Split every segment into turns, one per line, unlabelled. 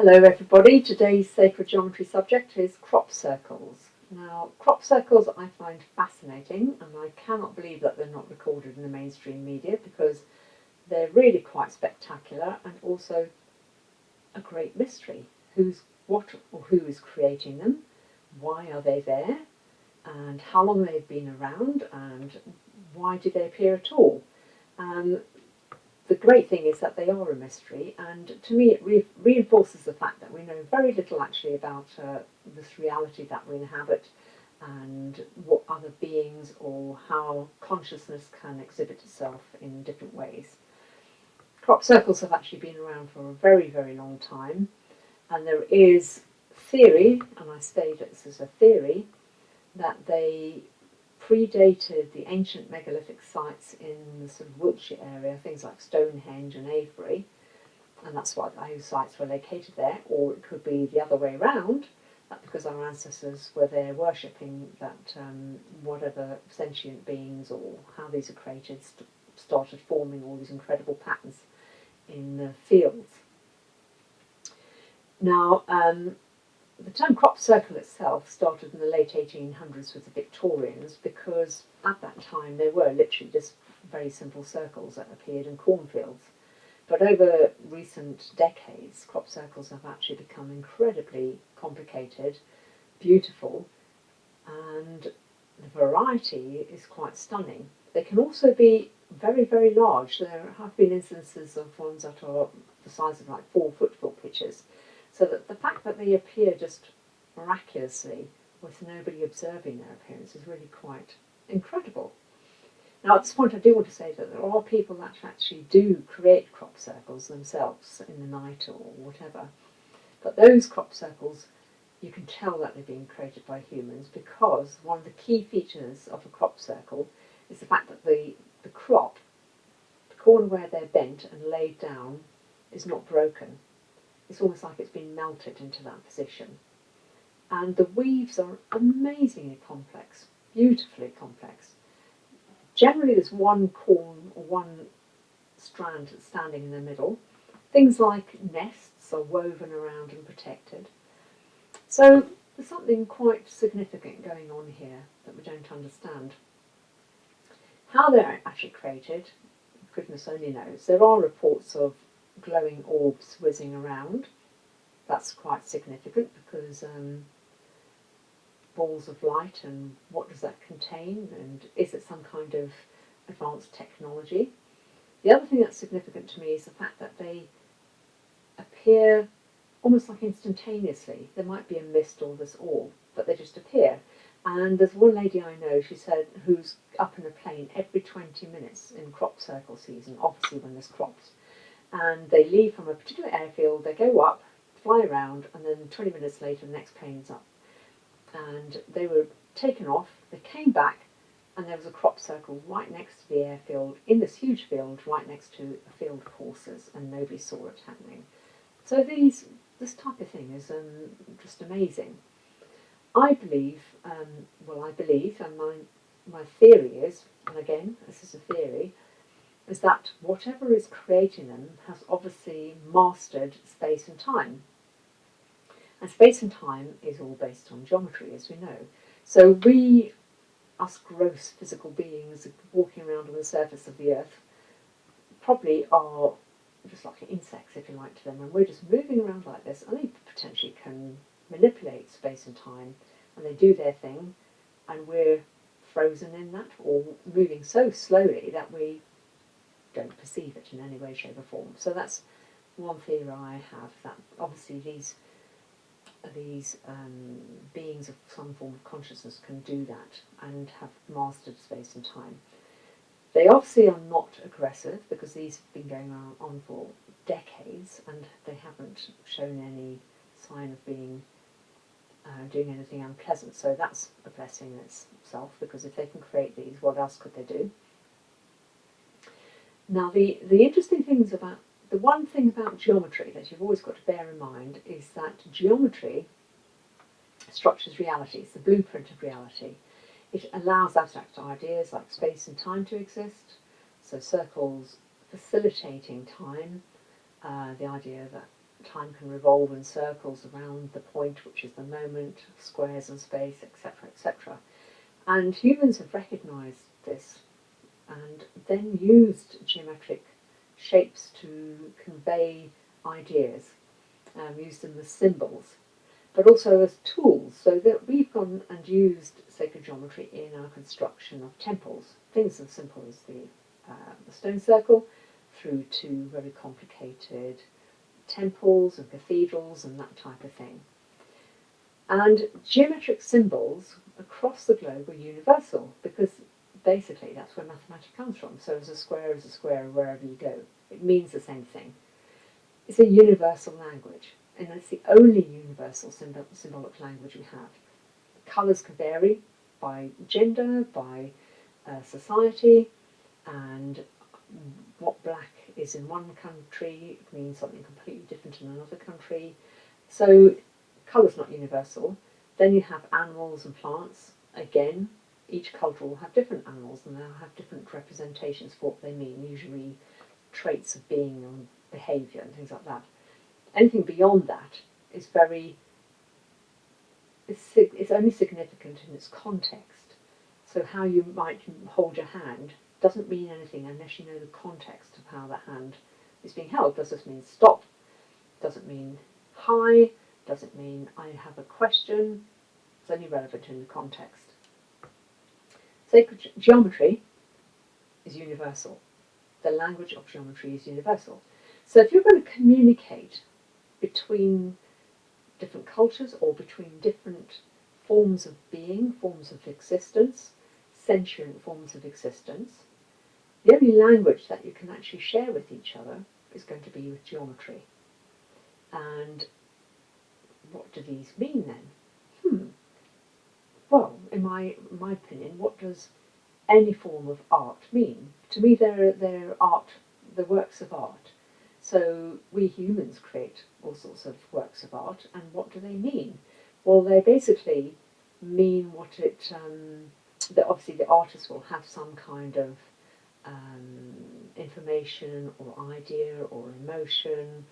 Hello everybody, today's sacred geometry subject is crop circles. Now crop circles I find fascinating, and I cannot believe that they're not recorded in the mainstream media because they're really quite spectacular and also a great mystery. Who's what or who is creating them, why are they there, and how long they've been around, and why do they appear at all. The great thing is that they are a mystery, and to me it reinforces the fact that we know very little actually about this reality that we inhabit and what other beings or how consciousness can exhibit itself in different ways. Crop circles have actually been around for a very, very long time, and there is theory, and I state this as a theory, that they predated the ancient megalithic sites in the sort of Wiltshire area, things like Stonehenge and Avebury, and that's why those sites were located there. Or it could be the other way around, that because our ancestors were there worshipping that whatever sentient beings or how these are created started forming all these incredible patterns in the fields. Now, the term crop circle itself started in the late 1800s with the Victorians, because at that time they were literally just very simple circles that appeared in cornfields. But over recent decades, crop circles have actually become incredibly complicated, beautiful, and the variety is quite stunning. They can also be very, very large. There have been instances of ones that are the size of like 4 football pitches. So that the fact that they appear just miraculously with nobody observing their appearance is really quite incredible. Now at this point I do want to say that there are people that actually do create crop circles themselves in the night or whatever. But those crop circles, you can tell that they're being created by humans, because one of the key features of a crop circle is the fact that the crop, the corner where they're bent and laid down, is not broken. It's almost like it's been melted into that position. And the weaves are amazingly complex, beautifully complex. Generally there's one corn or one strand standing in the middle. Things like nests are woven around and protected. So there's something quite significant going on here that we don't understand. How they're actually created, goodness only knows. There are reports of glowing orbs whizzing around. That's quite significant because balls of light, and what does that contain, and is it some kind of advanced technology? The other thing that's significant to me is the fact that they appear almost like instantaneously. There might be a mist or this orb, but they just appear. And there's one lady I know, she said, who's up in a plane every 20 minutes in crop circle season, obviously when there's crops. And they leave from a particular airfield, they go up, fly around, and then 20 minutes later the next plane's up. And they were taken off, they came back, and there was a crop circle right next to the airfield, in this huge field, right next to a field of horses, and nobody saw it happening. So this type of thing is just amazing. I believe, and my theory is, and again, this is a theory, is that whatever is creating them has obviously mastered space and time. And space and time is all based on geometry, as we know. So we, us gross physical beings walking around on the surface of the earth, probably are just like insects, if you like, to them, and we're just moving around like this, and they potentially can manipulate space and time, and they do their thing, and we're frozen in that, or moving so slowly that we don't perceive it in any way, shape or form. So that's one theory I have, that obviously these beings of some form of consciousness can do that and have mastered space and time. They obviously are not aggressive, because these have been going on for decades and they haven't shown any sign of being doing anything unpleasant. So that's a blessing in itself, because if they can create these, what else could they do? Now, the interesting things about, the one thing about geometry that you've always got to bear in mind is that geometry structures reality. It's the blueprint of reality. It allows abstract ideas like space and time to exist. So circles facilitating time, the idea that time can revolve in circles around the point, which is the moment, squares and space, etc., etc. And humans have recognised this and then used geometric shapes to convey ideas, used them as symbols, but also as tools, so that we've gone and used sacred geometry in our construction of temples, things as simple as the stone circle, through to very complicated temples and cathedrals and that type of thing. And geometric symbols across the globe are universal, because basically that's where mathematics comes from. So as a square wherever you go. It means the same thing. It's a universal language, and it's the only universal symbolic language we have. Colours can vary by gender, by society, and what black is in one country means something completely different in another country. So colour's not universal. Then you have animals and plants. Again, each culture will have different animals and they'll have different representations for what they mean, usually traits of being and behaviour and things like that. Anything beyond that is it's only significant in its context. So how you might hold your hand doesn't mean anything unless you know the context of how the hand is being held. Does this mean stop? Doesn't mean hi? Doesn't mean I have a question. It's only relevant in the context. Sacred geometry is universal. The language of geometry is universal. So if you're going to communicate between different cultures or between different forms of being, forms of existence, sentient forms of existence, the only language that you can actually share with each other is going to be with geometry. And what do these mean then? Well, in my opinion, what does any form of art mean? To me, they're art, the works of art. So we humans create all sorts of works of art, and what do they mean? Well, they basically mean what it. That obviously the artist will have some kind of information or idea or emotion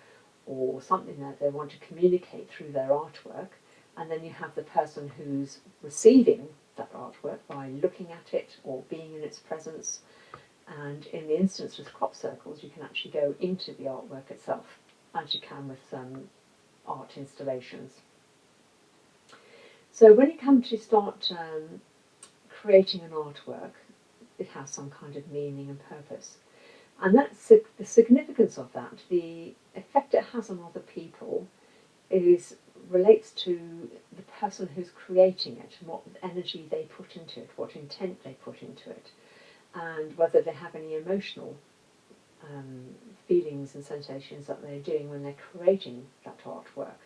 or something that they want to communicate through their artwork, and then you have the person who's receiving that artwork by looking at it or being in its presence. And in the instance with crop circles, you can actually go into the artwork itself, as you can with some art installations. So when you come to start creating an artwork, it has some kind of meaning and purpose. And that's the significance of that, the effect it has on other people relates to the person who's creating it, and what energy they put into it, what intent they put into it, and whether they have any emotional feelings and sensations that they're doing when they're creating that artwork.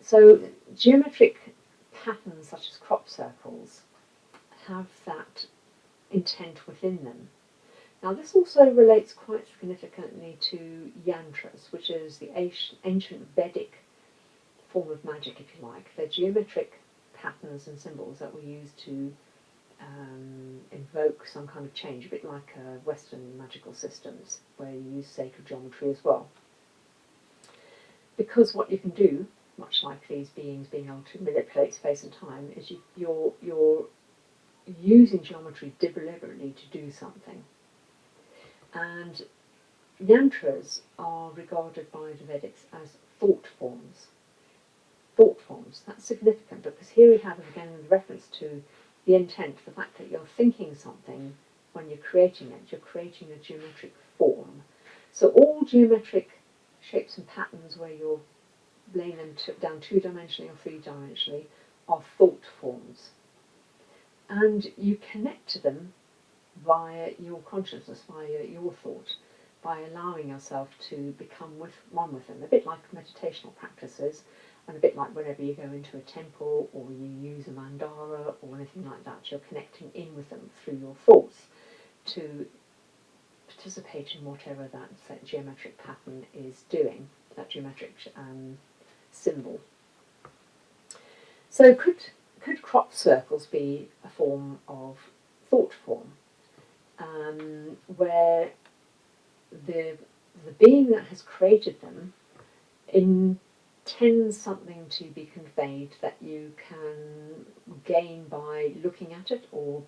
So geometric patterns such as crop circles have that intent within them. Now this also relates quite significantly to yantras, which is the ancient Vedic form of magic, if you like. They're geometric patterns and symbols that were used to invoke some kind of change, a bit like Western magical systems, where you use sacred geometry as well. Because what you can do, much like these beings being able to manipulate space and time, is you're using geometry deliberately to do something. And yantras are regarded by the Vedics as thought forms. Thought forms, that's significant because here we have again the reference to the intent, the fact that you're thinking something when you're creating it, you're creating a geometric form. So all geometric shapes and patterns where you're laying them down two-dimensionally or three-dimensionally are thought forms. And you connect to them via your consciousness, via your thought, by allowing yourself to become one with them, a bit like meditational practices, and a bit like whenever you go into a temple or you use a mandala or anything like that, you're connecting in with them through your thoughts to participate in whatever that geometric pattern is doing, that geometric symbol. So could crop circles be a form of thought form, where the being that has created them intends something to be conveyed that you can gain by looking at it or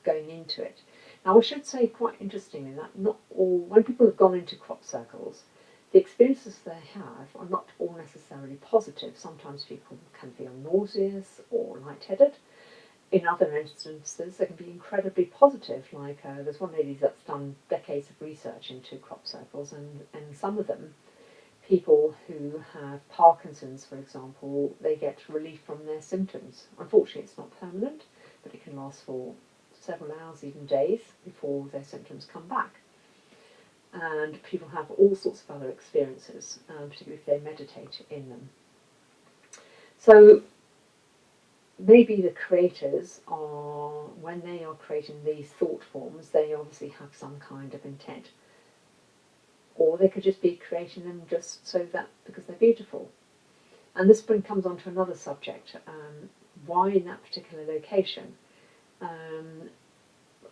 going into it. Now, I should say, quite interestingly, that not all, when people have gone into crop circles, the experiences they have are not all necessarily positive. Sometimes people can feel nauseous or lightheaded. In other instances, they can be incredibly positive. Like there's one lady that's done decades of research into crop circles, and some of them, people who have Parkinson's, for example, they get relief from their symptoms. Unfortunately, it's not permanent, but it can last for several hours, even days, before their symptoms come back. And people have all sorts of other experiences, particularly if they meditate in them. So maybe the creators are, when they are creating these thought forms, they obviously have some kind of intent. Or they could just be creating them just so that, because they're beautiful. And this comes on to another subject. Why in that particular location?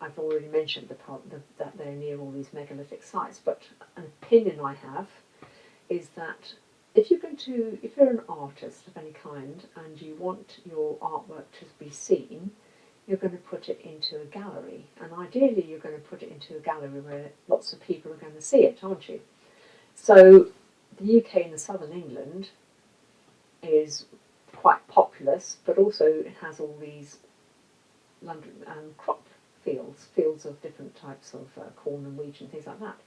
I've already mentioned that they're near all these megalithic sites, but an opinion I have is that if you're an artist of any kind and you want your artwork to be seen, you're going to put it into a gallery, and ideally you're going to put it into a gallery where lots of people are going to see it, aren't you? So the UK and the southern England is quite populous, but also it has all these London crop fields of different types of corn and wheat and things like that.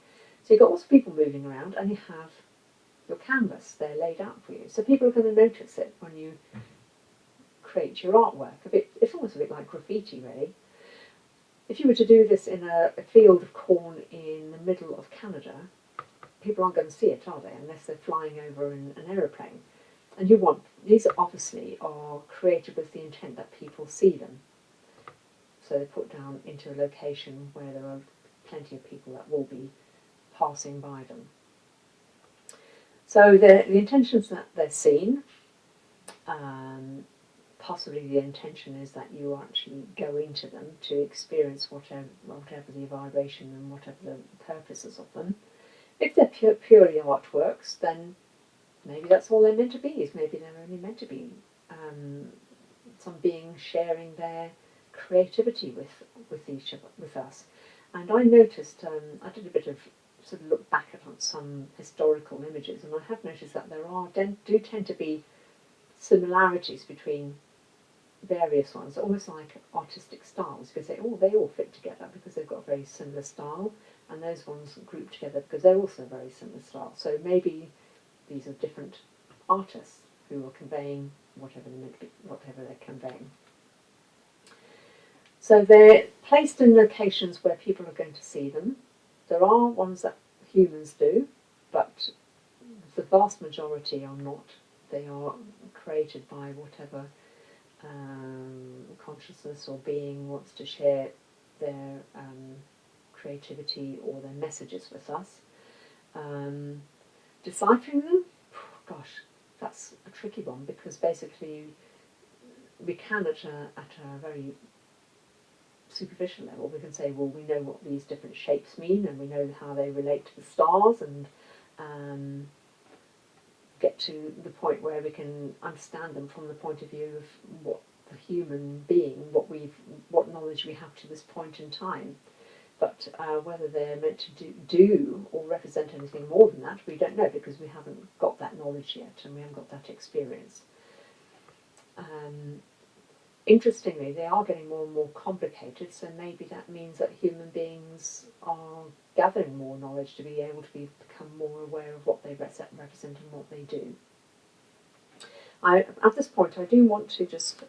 So you've got lots of people moving around, and you have your canvas there laid out for you. So people are going to notice it when you create your artwork. It's almost a bit like graffiti, really. If you were to do this in a field of corn in the middle of Canada, people aren't going to see it, are they, unless they're flying over in an aeroplane. And these obviously are created with the intent that people see them. So they're put down into a location where there are plenty of people that will be passing by them. So the intention is that they're seen. Possibly the intention is that you actually go into them to experience whatever the vibration and whatever the purposes of them. If they're purely artworks, then maybe that's all they're meant to be. Is maybe they're only meant to be some beings sharing their creativity with us. And I noticed, I did a bit of sort of look back at some historical images, and I have noticed that there do tend to be similarities between various ones, almost like artistic styles. You could say, oh, they all fit together because they've got a very similar style, and those ones group together because they're also very similar style. So maybe these are different artists who are conveying whatever they're conveying. So they're placed in locations where people are going to see them. There are ones that humans do, but the vast majority are not. They are created by whatever consciousness or being wants to share their creativity or their messages with us. Deciphering them, gosh, that's a tricky one, because basically we can at a very superficial level, we can say, well, we know what these different shapes mean, and we know how they relate to the stars, and get to the point where we can understand them from the point of view of what the human being, what knowledge we have to this point in time. But whether they're meant to do or represent anything more than that, we don't know, because we haven't got that knowledge yet, and we haven't got that experience. Interestingly, they are getting more and more complicated, so maybe that means that human beings are gathering more knowledge to be able to become more aware of what they represent and what they do. At this point, I do want to just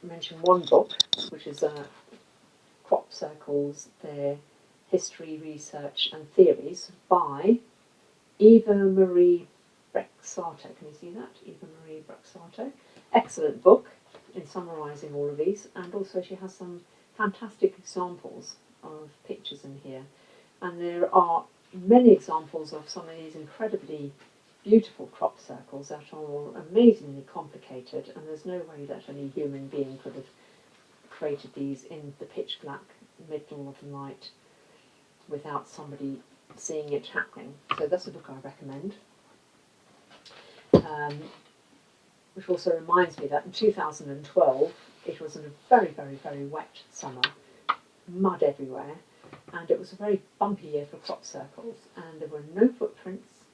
mention one book, which is Crop Circles, Their History, Research and Theories, by Eva Marie Brexato. Can you see that? Eva Marie Brexato. Excellent book in summarising all of these, and also she has some fantastic examples of pictures in here. And there are many examples of some of these incredibly beautiful crop circles that are amazingly complicated, and there's no way that any human being could have created these in the pitch black middle of the night without somebody seeing it happening. So that's a book I recommend. which also reminds me that in 2012 it was a very, very, very wet summer, mud everywhere, and it was a very bumpy year for crop circles, and there were no footprints,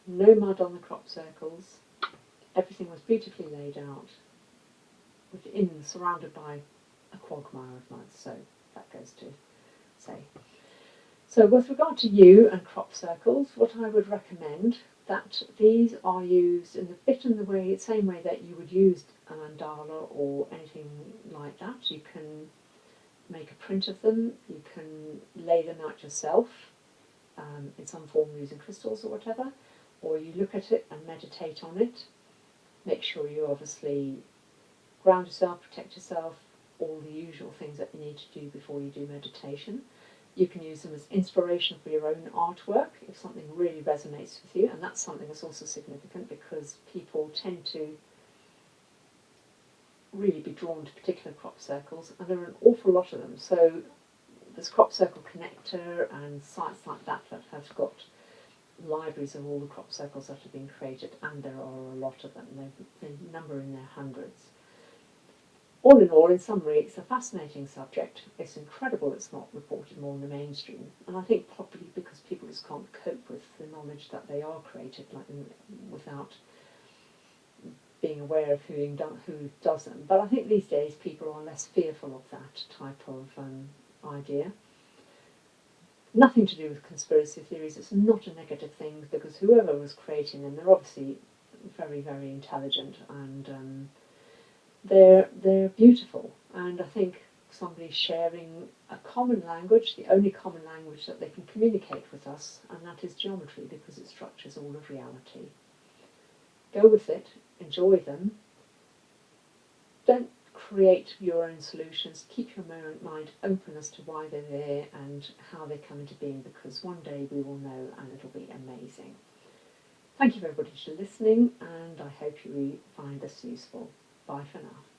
no mud on the crop circles, everything was beautifully laid out, surrounded by a quagmire of mud, so that goes to say. So with regard to yew and crop circles, what I would recommend that these are used in the bit in the same way that you would use a mandala or anything like that. You can make a print of them, you can lay them out yourself in some form using crystals or whatever, or you look at it and meditate on it. Make sure you obviously ground yourself, protect yourself, all the usual things that you need to do before you do meditation. You can use them as inspiration for your own artwork if something really resonates with you, and that's something that's also significant because people tend to really be drawn to particular crop circles, and there are an awful lot of them. So there's Crop Circle Connector and sites like that that have got libraries of all the crop circles that have been created, and there are a lot of them. They number in their hundreds. All in all, in summary, it's a fascinating subject. It's incredible it's not reported more in the mainstream, and I think probably because people just can't cope with the knowledge that they are created without being aware of who does them. But I think these days people are less fearful of that type of idea. Nothing to do with conspiracy theories. It's not a negative thing because whoever was creating them, they're obviously very, very intelligent, and they're beautiful. And I think somebody sharing a common language, the only common language that they can communicate with us, and that is geometry, because it structures all of reality. Go with it, enjoy them. Don't create your own solutions. Keep your mind open as to why they're there and how they come into being, because one day we will know and it'll be amazing. Thank you everybody for listening, and I hope you find this useful. Bye for now.